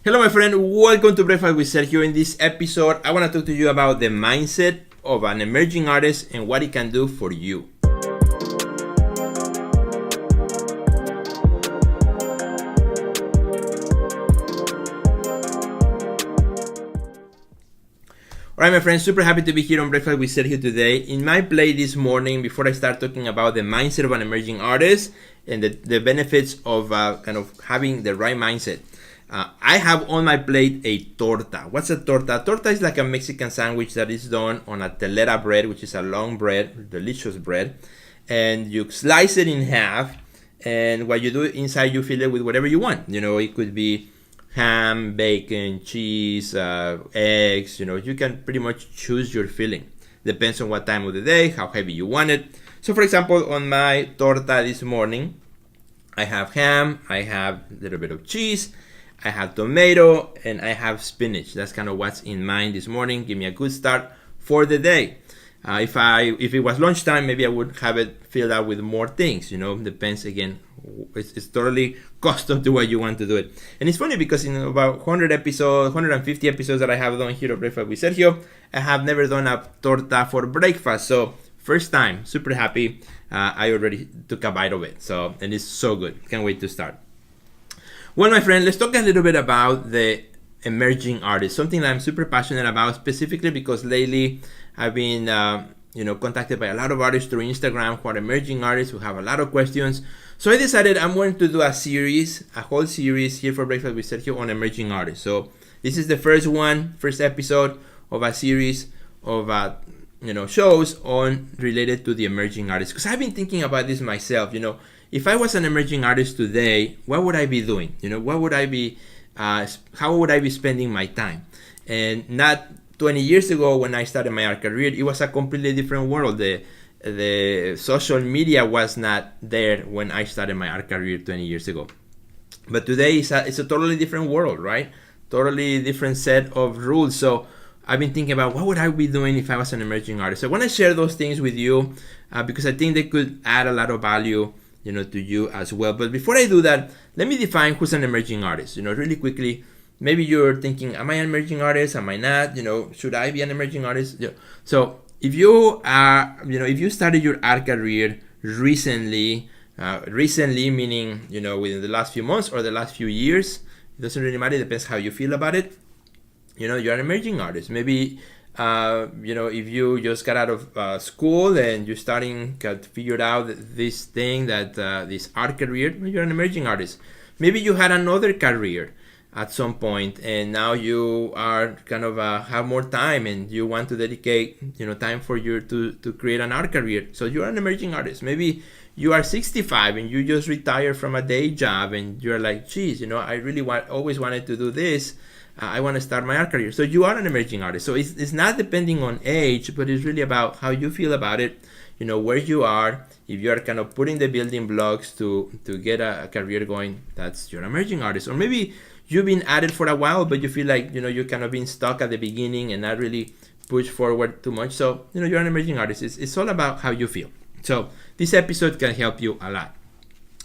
Hello, my friend. Welcome to Breakfast with Sergio. In this episode, I want to talk to you about the mindset of an emerging artist and what it can do for you. Alright, my friends, super happy to be here on Breakfast with Sergio today. In my play this morning, before I start talking about the mindset of an emerging artist and the benefits of kind of having the right mindset, I have on my plate a torta. What's a torta? Torta is like a Mexican sandwich that is done on a telera bread, which is a long bread, delicious bread. And you slice it in half, and what you do inside, you fill it with whatever you want. You know, it could be ham, bacon, cheese, eggs. You know, you can pretty much choose your filling. Depends on what time of the day, how heavy you want it. So for example, on my torta this morning, I have ham, I have a little bit of cheese, I have tomato, and I have spinach. That's kind of what's in mind this morning. Give me a good start for the day. If it was lunchtime, maybe I would have it filled out with more things. You know, depends again. It's totally custom to what you want to do it. And it's funny because in about 150 episodes that I have done here at Breakfast with Sergio, I have never done a torta for breakfast. So first time, super happy. I already took a bite of it. So, and it's so good. Can't wait to start. Well, my friend, let's talk a little bit about the emerging artist, something that I'm super passionate about, specifically because lately I've been contacted by a lot of artists through Instagram who are emerging artists who have a lot of questions. So I decided I'm going to do a whole series here for Breakfast with Sergio on emerging artists. So this is the first episode of a series of shows on related to the emerging artists. Because I've been thinking about this myself. You know, if I was an emerging artist today, what would I be doing? You know, what would I be? How would I be spending my time? And not 20 years ago when I started my art career, it was a completely different world. The social media was not there when I started my art career 20 years ago. But today it's a totally different world, right? Totally different set of rules. So I've been thinking about what would I be doing if I was an emerging artist. So I want to share those things with you because I think they could add a lot of value, to you as well. But before I do that, let me define who's an emerging artist. Really quickly. Maybe you're thinking, am I an emerging artist? Am I not? Should I be an emerging artist? So if you are, if you started your art career recently meaning, within the last few months or the last few years, it doesn't really matter. It depends how you feel about it. You're an emerging artist. Maybe, if you just got out of school and you're starting to figure out this thing this art career, you're an emerging artist. Maybe you had another career at some point and now you are kind of have more time and you want to dedicate time for you to create an art career. So you're an emerging artist. Maybe you are 65 and you just retired from a day job and you're like, geez, I really always wanted to do this. I want to start my art career. So you are an emerging artist. So it's not depending on age, but it's really about how you feel about it, where you are. If you are kind of putting the building blocks to get a career going, that's your emerging artist. Or maybe you've been at it for a while, but you feel like, you're kind of being stuck at the beginning and not really push forward too much. So, you're an emerging artist. It's all about how you feel. So this episode can help you a lot.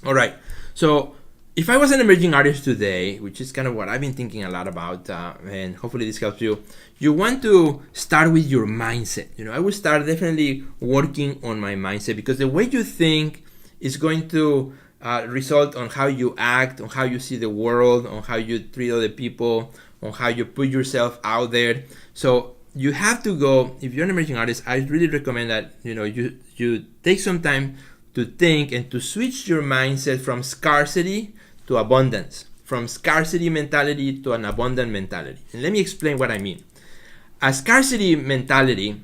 All right. So if I was an emerging artist today, which is kind of what I've been thinking a lot about, and hopefully this helps you, you want to start with your mindset. I would start definitely working on my mindset because the way you think is going to result on how you act, on how you see the world, on how you treat other people, on how you put yourself out there. So you have to go, if you're an emerging artist, I really recommend that you take some time to think and to switch your mindset from scarcity to abundance, from scarcity mentality to an abundant mentality. And let me explain what I mean. A scarcity mentality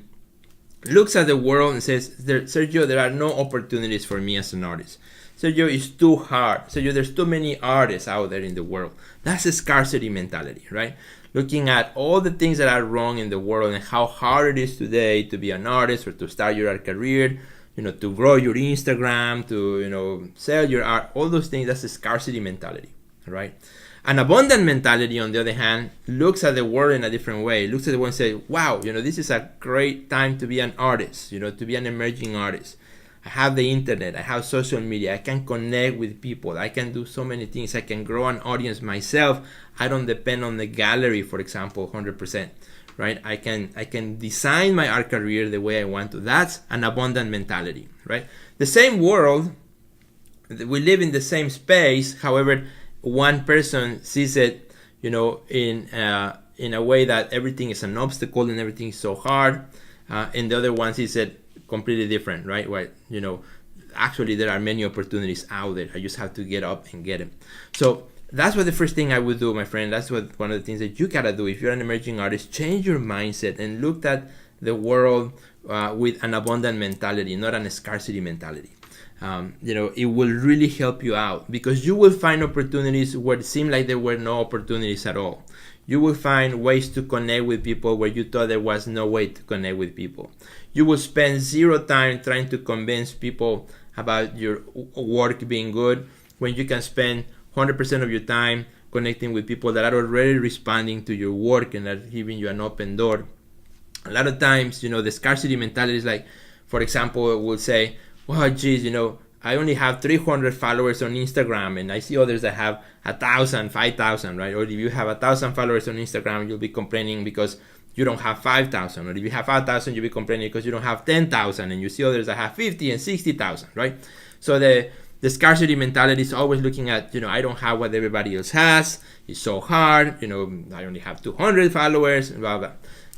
looks at the world and says, Sergio, there are no opportunities for me as an artist. Sergio, it's too hard. Sergio, there's too many artists out there in the world. That's a scarcity mentality, right? Looking at all the things that are wrong in the world and how hard it is today to be an artist or to start your art career, to grow your Instagram, to, sell your art, all those things, that's a scarcity mentality, right? An abundant mentality, on the other hand, looks at the world in a different way. Looks at the world and says, wow, this is a great time to be an artist, to be an emerging artist. I have the internet, I have social media, I can connect with people, I can do so many things, I can grow an audience myself. I don't depend on the gallery, for example, 100%, right? I can design my art career the way I want to. That's an abundant mentality, right? The same world, we live in the same space, however, one person sees it, in a way that everything is an obstacle and everything is so hard, and the other one sees it completely different, right? Where, actually there are many opportunities out there. I just have to get up and get them. So that's what the first thing I would do, my friend. That's what one of the things that you gotta do if you're an emerging artist. Change your mindset and look at the world with an abundant mentality, not a scarcity mentality. It will really help you out, because you will find opportunities where it seemed like there were no opportunities at all. You will find ways to connect with people where you thought there was no way to connect with people. You will spend zero time trying to convince people about your work being good, when you can spend 100% of your time connecting with people that are already responding to your work and are giving you an open door. A lot of times, the scarcity mentality is like, for example, we'll say, well, geez, I only have 300 followers on Instagram, and I see others that have 1,000, 5,000, right? Or if you have 1,000 followers on Instagram, you'll be complaining because you don't have 5,000. Or if you have 5,000, you'll be complaining because you don't have 10,000, and you see others that have 50 and 60,000, right? So the scarcity mentality is always looking at, I don't have what everybody else has. It's so hard. I only have 200 followers, blah, blah.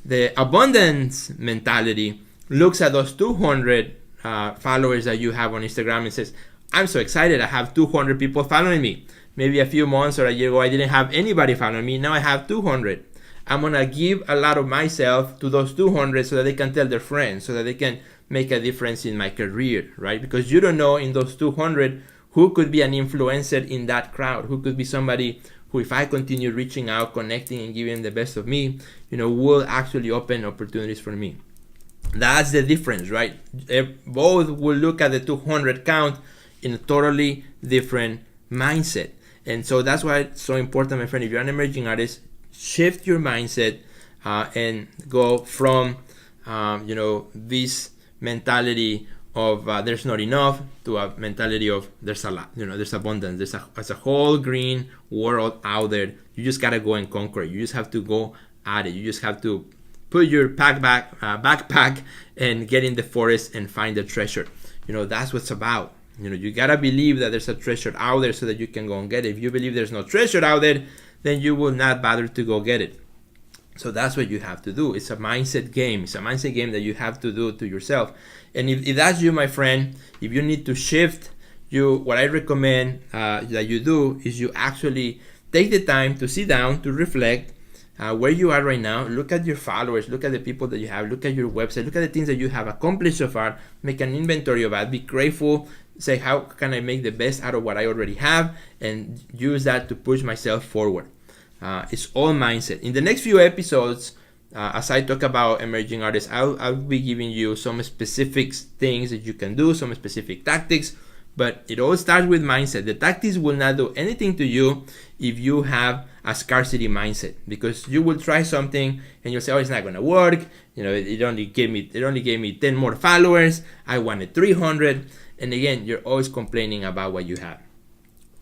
The abundance mentality looks at those 200 followers that you have on Instagram and says, I'm so excited, I have 200 people following me. Maybe a few months or a year ago I didn't have anybody following me. Now I have 200. I'm gonna give a lot of myself to those 200 so that they can tell their friends, so that they can make a difference in my career, right? Because you don't know in those 200 who could be an influencer in that crowd, who could be somebody who, if I continue reaching out, connecting, and giving the best of me, will actually open opportunities for me. That's the difference, right? Both will look at the 200 count in a totally different mindset. And so that's why it's so important, my friend. If you're an emerging artist, shift your mindset and go from, this mentality of there's not enough to a mentality of there's a lot, there's abundance. There's a whole green world out there. You just got to go and conquer it. You just have to go at it. You just have to put your backpack and get in the forest and find the treasure. That's what it's about. You gotta believe that there's a treasure out there so that you can go and get it. If you believe there's no treasure out there, then you will not bother to go get it. So that's what you have to do. It's a mindset game. It's a mindset game that you have to do to yourself. And if that's you, my friend, if you need to shift, what I recommend that you do is you actually take the time to sit down, to reflect, where you are right now. Look at your followers, look at the people that you have, look at your website, look at the things that you have accomplished so far, make an inventory of that, be grateful, say how can I make the best out of what I already have, and use that to push myself forward. It's all mindset. In the next few episodes, as I talk about emerging artists, I'll be giving you some specific things that you can do, some specific tactics, but it all starts with mindset. The tactics will not do anything to you if you have a scarcity mindset, because you will try something and you'll say, oh, it's not going to work. It only gave me 10 more followers. I wanted 300. And again, you're always complaining about what you have.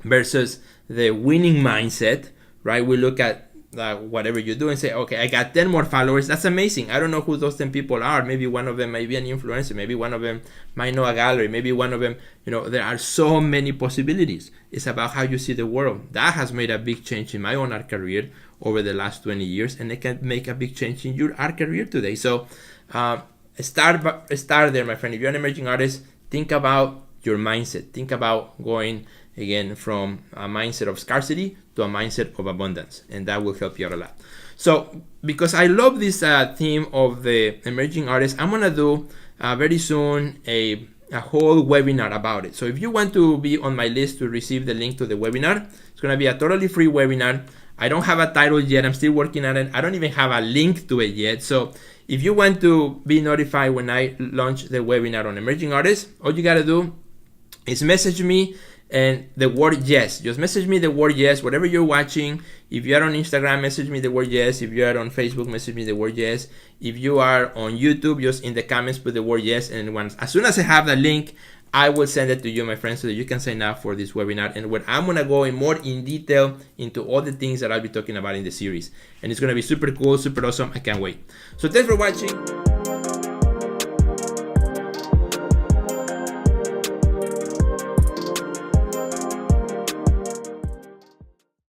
Versus the winning mindset, right? We look at whatever you do and say, okay, I got 10 more followers. That's amazing. I don't know who those 10 people are. Maybe one of them might be an influencer. Maybe one of them might know a gallery. Maybe one of them, there are so many possibilities. It's about how you see the world. That has made a big change in my own art career over the last 20 years, and it can make a big change in your art career today. So start there, my friend. If you're an emerging artist, think about your mindset. Think about going again from a mindset of scarcity to a mindset of abundance, and that will help you out a lot. So because I love this theme of the emerging artists, I'm gonna do very soon a whole webinar about it. So if you want to be on my list to receive the link to the webinar, it's gonna be a totally free webinar. I don't have a title yet. I'm still working on it. I don't even have a link to it yet. So if you want to be notified when I launch the webinar on emerging artists, all you gotta do is message me and the word yes. Just message me the word yes, whatever you're watching. If you are on Instagram, message me the word yes. If you are on Facebook, message me the word yes. If you are on YouTube, just in the comments put the word yes. And as soon as I have the link, I will send it to you, my friends, so that you can sign up for this webinar, and where I'm going to go in detail into all the things that I'll be talking about in the series. And it's going to be super cool, super awesome. I can't wait. So thanks for watching.